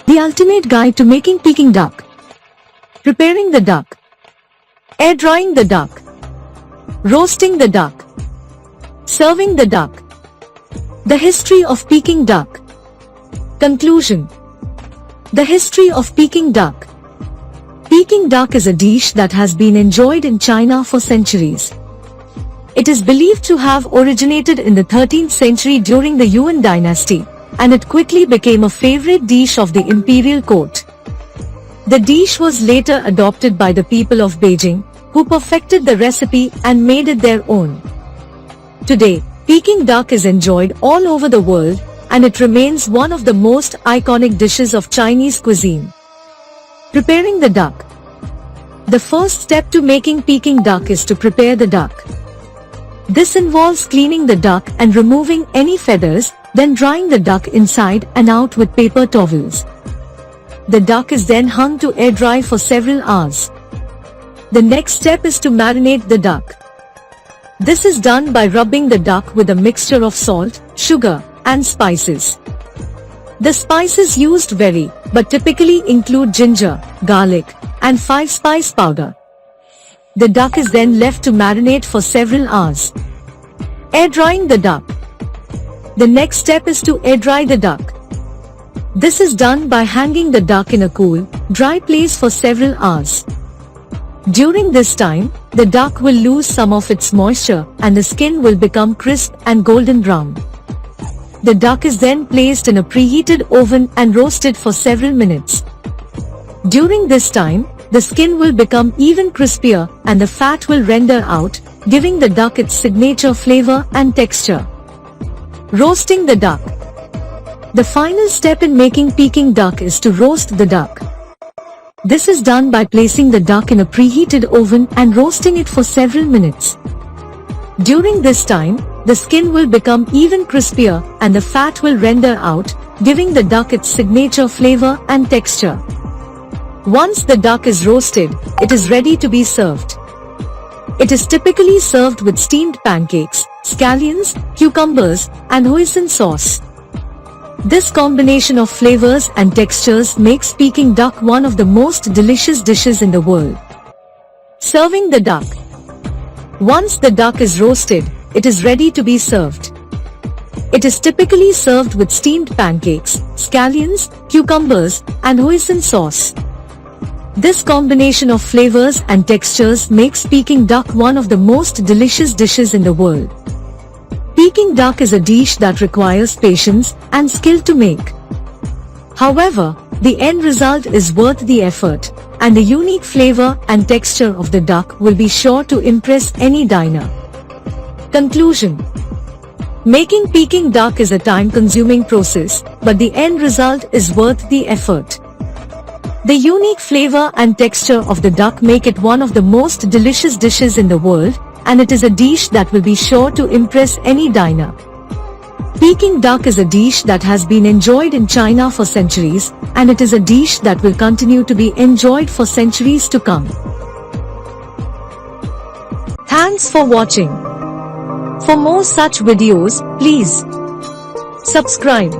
The ultimate guide to making Peking duck. Preparing the duck. Air drying the duck. Roasting the duck. Serving the duck. The history of Peking duck. Conclusion. The history of Peking duck. Peking duck is a dish that has been enjoyed in China for centuries. It is believed to have originated in the 13th century during the Yuan dynasty, and it quickly became a favorite dish of the imperial court. The dish was later adopted by the people of Beijing, who perfected the recipe and made it their own. Today, Peking duck is enjoyed all over the world, and it remains one of the most iconic dishes of Chinese cuisine. Preparing the duck. The first step to making Peking duck is to prepare the duck. This involves cleaning the duck and removing any feathers, then drying the duck inside and out with paper towels. The duck is then hung to air dry for several hours. The next step is to marinate the duck. This is done by rubbing the duck with a mixture of salt, sugar, and spices. The spices used vary, but typically include ginger, garlic, and 5-spice powder. The duck is then left to marinate for several hours. Air drying the duck. The next step is to air dry the duck. This is done by hanging the duck in a cool, dry place for several hours. During this time, the duck will lose some of its moisture and the skin will become crisp and golden brown. The duck is then placed in a preheated oven and roasted for several minutes. During this time, the skin will become even crispier and the fat will render out, giving the duck its signature flavor and texture. Roasting the duck. The final step in making Peking duck is to roast the duck. This is done by placing the duck in a preheated oven and roasting it for several minutes. During this time, the skin will become even crispier and the fat will render out, giving the duck its signature flavor and texture. Once the duck is roasted, it is ready to be served. It is typically served with steamed pancakes, scallions, cucumbers, and hoisin sauce. This combination of flavors and textures makes Peking duck one of the most delicious dishes in the world. Serving the duck. Once the duck is roasted, it is ready to be served. It is typically served with steamed pancakes, scallions, cucumbers, and hoisin sauce. This combination of flavors and textures makes Peking duck one of the most delicious dishes in the world. Peking duck is a dish that requires patience and skill to make. However, the end result is worth the effort, and the unique flavor and texture of the duck will be sure to impress any diner. Conclusion. Making Peking duck is a time-consuming process, but the end result is worth the effort. The unique flavor and texture of the duck make it one of the most delicious dishes in the world, and it is a dish that will be sure to impress any diner. Peking duck is a dish that has been enjoyed in China for centuries, and it is a dish that will continue to be enjoyed for centuries to come. Thanks for watching. For more such videos, please subscribe.